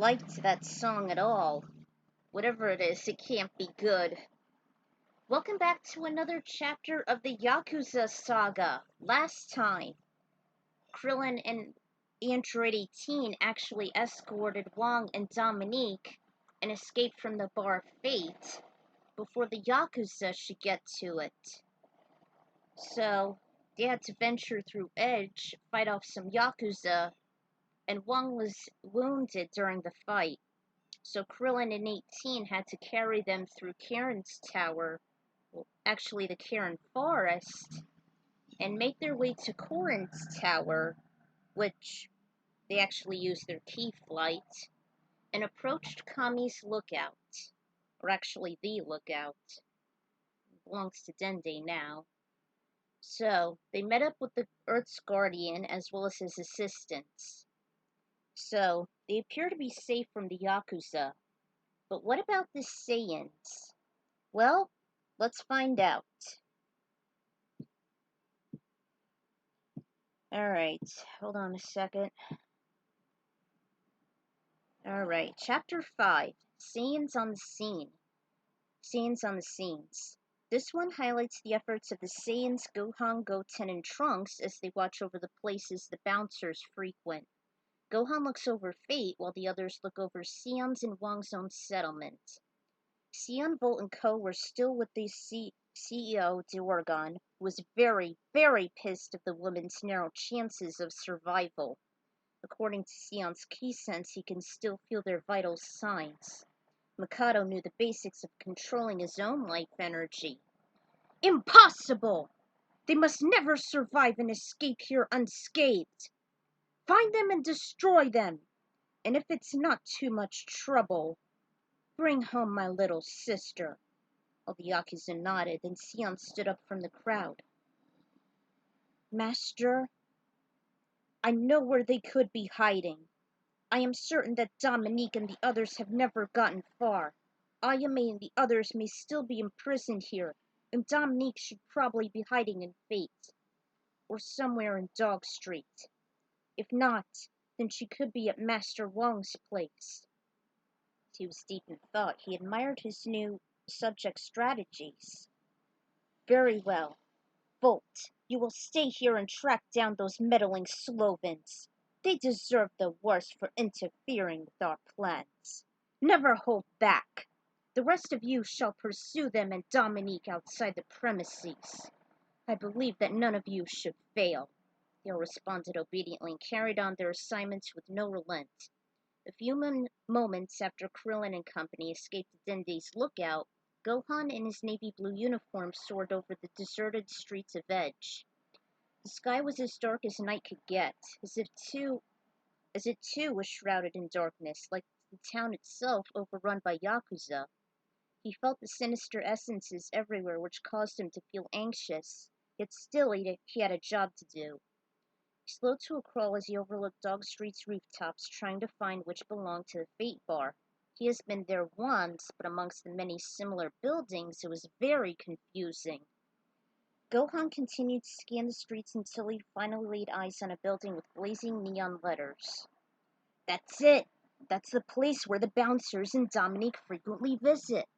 liked that song at all. Whatever it is, it can't be good. Welcome back to another chapter of the Yakuza saga. Last time, Krillin and Android 18 actually escorted Wong and Dominique and escaped from the bar Fate before the Yakuza should get to it. So, they had to venture through Edge, fight off some Yakuza, and Wong was wounded during the fight. So Krillin and 18 had to carry them through Karen's tower, well, actually the Karen forest, and make their way to Korin's tower, which they actually used their key flight, and approached Kami's lookout, or actually the lookout. It belongs to Dende now. So they met up with the Earth's Guardian as well as his assistants. So they appear to be safe from the Yakuza. But what about the Saiyans? Well, let's find out. Alright, hold on a second. Alright, Chapter 5, Saiyans on the Scene. Saiyans on the Scenes. This one highlights the efforts of the Saiyans Gohan, Goten, and Trunks as they watch over the places the bouncers frequent. Gohan looks over Fate while the others look over Sion's and Wong's own settlement. Sion, Volt, and Co. were still with the CEO, Dauragon, who was very, very pissed at the woman's narrow chances of survival. According to Sion's key sense, he can still feel their vital signs. Mikado knew the basics of controlling his own life energy. Impossible! They must never survive and escape here unscathed. Find them and destroy them. And if it's not too much trouble, bring home my little sister. All the Yakuza nodded, then Sion stood up from the crowd. Master, I know where they could be hiding. I am certain that Dominique and the others have never gotten far. Ayame and the others may still be imprisoned here, and Dominique should probably be hiding in Fate, or somewhere in Dog Street. If not, then she could be at Master Wong's place. He was deep in thought. He admired his new subject's strategies. Very well. Volt, you will stay here and track down those meddling Slovens. They deserve the worst for interfering with our plans. Never hold back. The rest of you shall pursue them and Dominique outside the premises. I believe that none of you should fail. They all responded obediently and carried on their assignments with no relent. A few moments after Krillin and company escaped Dende's lookout, Gohan in his navy blue uniform soared over the deserted streets of Edge. The sky was as dark as night could get, as it too was shrouded in darkness, like the town itself overrun by Yakuza. He felt the sinister essences everywhere, which caused him to feel anxious, yet still he had a job to do. He slowed to a crawl as he overlooked Dog Street's rooftops, trying to find which belonged to the Fate Bar. He has been there once, but amongst the many similar buildings, it was very confusing. Gohan continued to scan the streets until he finally laid eyes on a building with blazing neon letters. That's it! That's the place where the bouncers and Dominique frequently visit.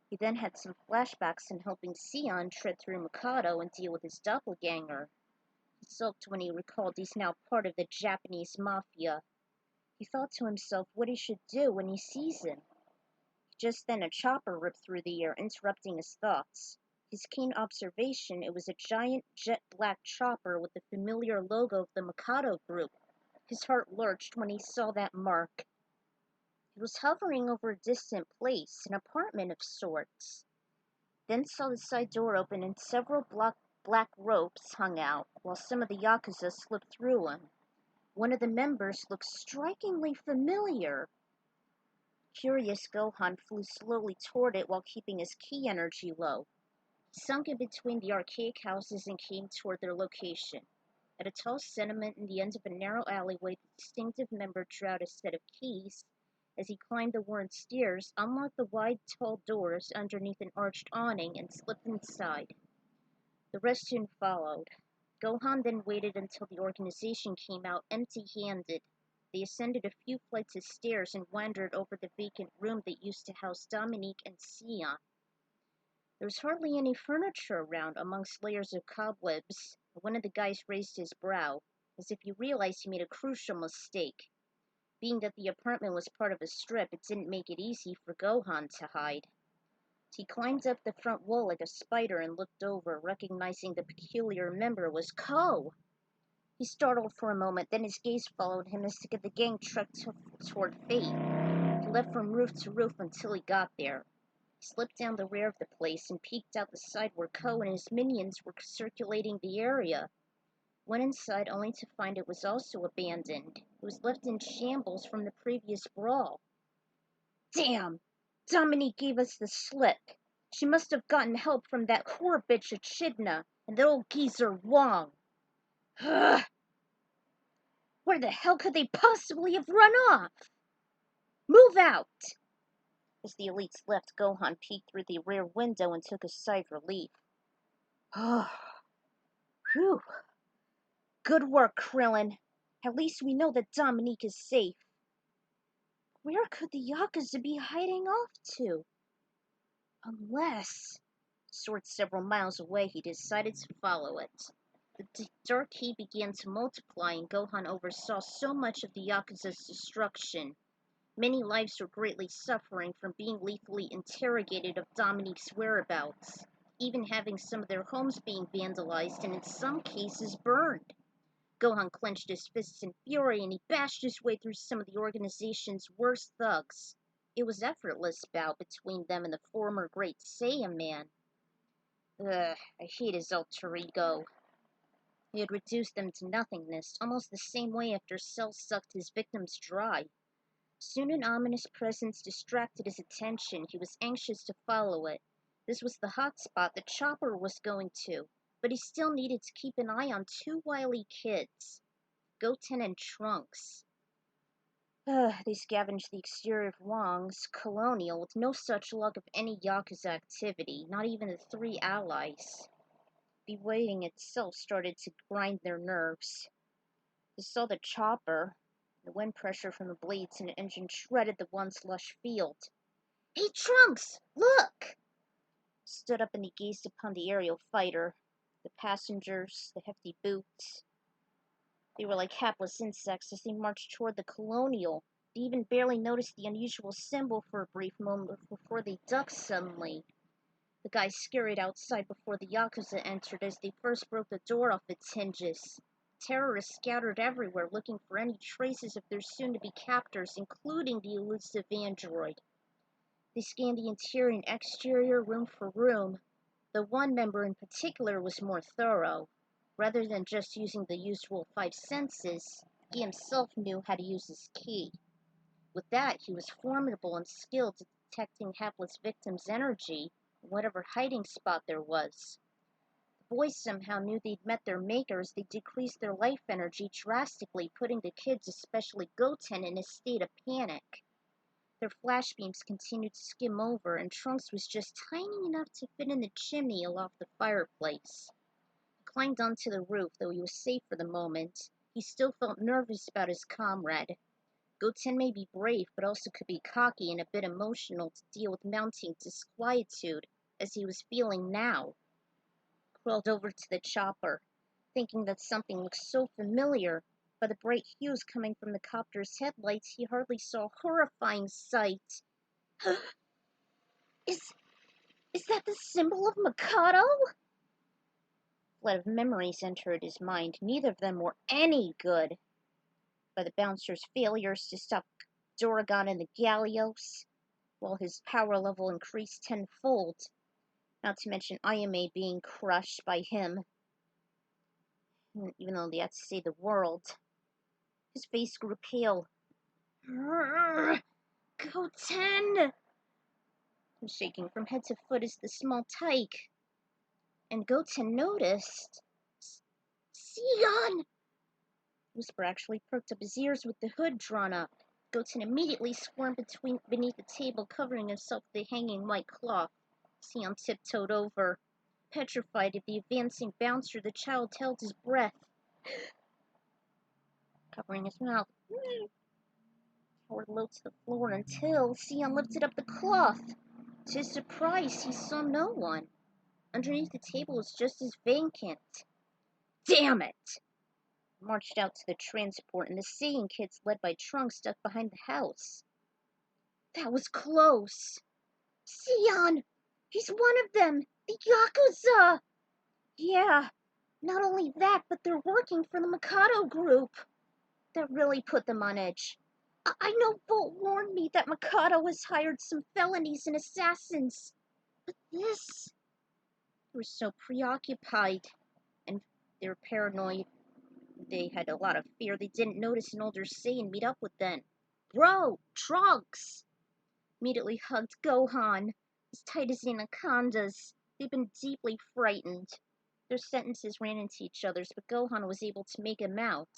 He then had some flashbacks in helping Sion tread through Mikado and deal with his doppelganger. He sulked when he recalled he's now part of the Japanese mafia. He thought to himself what he should do when he sees him. Just then a chopper ripped through the air, interrupting his thoughts. His keen observation, it was a giant jet-black chopper with the familiar logo of the Mikado group. His heart lurched when he saw that mark. He was hovering over a distant place, an apartment of sorts. Then saw the side door open and several black ropes hung out, while some of the Yakuza slipped through them. One of the members looked strikingly familiar. Curious, Gohan flew slowly toward it while keeping his ki energy low. He sunk in between the archaic houses and came toward their location. At a tall sediment in the end of a narrow alleyway, the distinctive member drew out a set of keys. As he climbed the worn stairs, unlocked the wide, tall doors underneath an arched awning, and slipped inside. The rest soon followed. Gohan then waited until the organization came out empty-handed. They ascended a few flights of stairs and wandered over the vacant room that used to house Dominique and Saiyan. There was hardly any furniture around amongst layers of cobwebs. One of the guys raised his brow, as if he realized he made a crucial mistake. Being that the apartment was part of a strip, it didn't make it easy for Gohan to hide. He climbed up the front wall like a spider and looked over, recognizing the peculiar member was Ko. He startled for a moment, then his gaze followed him as the gang trekked toward Fate. He left from roof to roof until he got there. He slipped down the rear of the place and peeked out the side where Ko and his minions were circulating the area. Went inside only to find it was also abandoned. It was left in shambles from the previous brawl. Damn! Dominique gave us the slip. She must have gotten help from that whore bitch Echidna and the old geezer Wong. Ugh! Where the hell could they possibly have run off? Move out! As the elites left, Gohan peeked through the rear window and took a sigh of relief. Oh, whew. Good work, Krillin. At least we know that Dominique is safe. Where could the Yakuza be hiding off to? Unless... Soared several miles away, he decided to follow it. The dark heat began to multiply, and Gohan oversaw so much of the Yakuza's destruction. Many lives were greatly suffering from being lethally interrogated of Dominique's whereabouts, even having some of their homes being vandalized and in some cases burned. Gohan clenched his fists in fury and he bashed his way through some of the organization's worst thugs. It was effortless bout between them and the former great Saiyan man. Ugh, I hate his alter ego. He had reduced them to nothingness, almost the same way after Cell sucked his victims dry. Soon an ominous presence distracted his attention. He was anxious to follow it. This was the hot spot the chopper was going to, but he still needed to keep an eye on two wily kids, Goten and Trunks. They scavenged the exterior of Wong's colonial with no such luck of any Yakuza activity, not even the three allies. The waiting itself started to grind their nerves. They saw the chopper. The wind pressure from the blades in the engine shredded the once lush field. Hey, Trunks! Look! Stood up and he gazed upon the aerial fighter. The passengers, the hefty boots. They were like hapless insects as they marched toward the colonial. They even barely noticed the unusual symbol for a brief moment before they ducked suddenly. The guys scurried outside before the Yakuza entered as they first broke the door off its hinges. Terrorists scattered everywhere looking for any traces of their soon-to-be captors, including the elusive android. They scanned the interior and exterior room for room. The one member in particular was more thorough. Rather than just using the usual five senses, he himself knew how to use his key. With that, he was formidable and skilled at detecting hapless victims' energy in whatever hiding spot there was. The boys somehow knew they'd met their makers. They decreased their life energy drastically, putting the kids, especially Goten, in a state of panic. Their flash beams continued to skim over, and Trunks was just tiny enough to fit in the chimney aloft the fireplace. He climbed onto the roof, though he was safe for the moment. He still felt nervous about his comrade. Goten may be brave, but also could be cocky and a bit emotional to deal with mounting disquietude, as he was feeling now. Crawled over to the chopper, thinking that something looked so familiar. By the bright hues coming from the copter's headlights, he hardly saw a horrifying sight. Is that the symbol of Mikado? A flood of memories entered his mind. Neither of them were any good. By the bouncer's failures to stop Dauragon and the Gallios, while his power level increased tenfold, not to mention Ayame being crushed by him, even though they had to save the world. His face grew pale. Goten! He was shaking from head to foot as the small tyke. And Goten noticed. Saiyan! The whisper actually perked up his ears with the hood drawn up. Goten immediately squirmed beneath the table, covering himself with the hanging white cloth. Saiyan tiptoed over. Petrified of the advancing bouncer, the child held his breath, covering his mouth. Howard low to the floor until Saiyan lifted up the cloth. To his surprise, he saw no one. Underneath the table was just as vacant. Damn it! He marched out to the transport, and the Saiyan kids, led by Trunks, stuck behind the house. That was close. Saiyan! He's one of them! The Yakuza! Yeah, not only that, but they're working for the Mikado group. That really put them on edge. I know Bolt warned me that Mikado has hired some felonies and assassins. But this... They were so preoccupied, and they were paranoid. They had a lot of fear. They didn't notice an older Saiyan meet up with them. Bro, Trunks! Immediately hugged Gohan, as tight as anacondas. They'd been deeply frightened. Their sentences ran into each other's, but Gohan was able to make him out.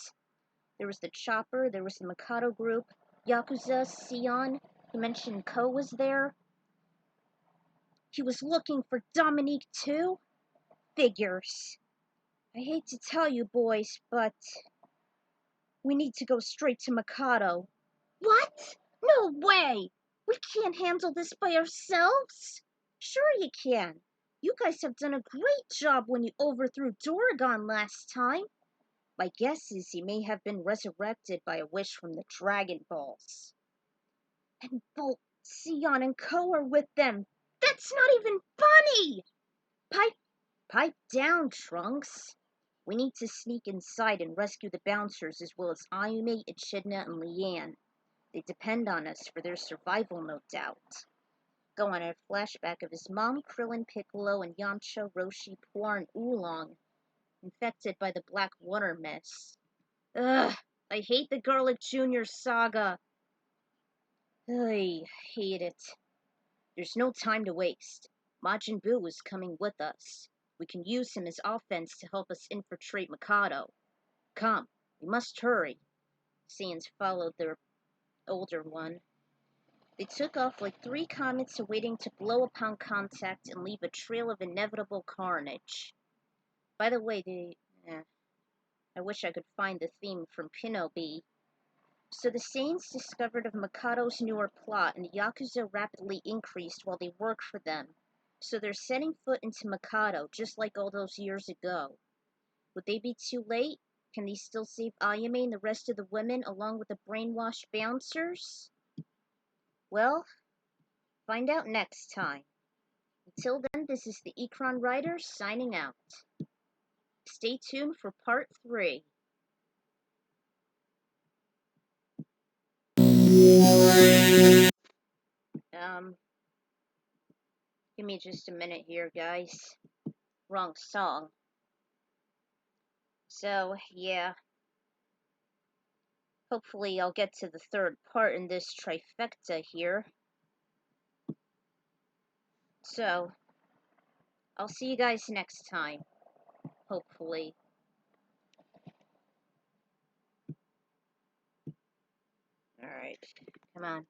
There was the Chopper, there was the Mikado group, Yakuza, Saiyan. He mentioned Ko was there. He was looking for Dominique too? Figures. I hate to tell you boys, but we need to go straight to Mikado. What? No way! We can't handle this by ourselves? Sure you can. You guys have done a great job when you overthrew Dauragon last time. My guess is he may have been resurrected by a wish from the Dragon Balls. And Bolt, Saiyan, and Ko are with them. That's not even funny! Pipe down, Trunks. We need to sneak inside and rescue the bouncers as well as Ayume, Echidna, and Leanne. They depend on us for their survival, no doubt. Gohan had a flashback of his mom, Krillin, Piccolo, and Yamcha, Roshi, Puar, and Oolong, infected by the black water mist. Ugh, I hate the Garlic Jr. saga. I hate it. There's no time to waste. Majin Buu is coming with us. We can use him as offense to help us infiltrate Mikado. Come, we must hurry. Saiyans followed their older one. They took off like three comets awaiting to blow upon contact and leave a trail of inevitable carnage. By the way, I wish I could find the theme from Pinobi. So the Saiyans discovered of Mikado's newer plot, and the Yakuza rapidly increased while they worked for them. So they're setting foot into Mikado, just like all those years ago. Would they be too late? Can they still save Ayame and the rest of the women, along with the brainwashed bouncers? Well, find out next time. Until then, this is the Ikron Writer signing out. Stay tuned for part 3. Give me just a minute here, guys. Wrong song. So, yeah. Hopefully I'll get to the third part in this trifecta here. So, I'll see you guys next time. Hopefully. Alright, come on.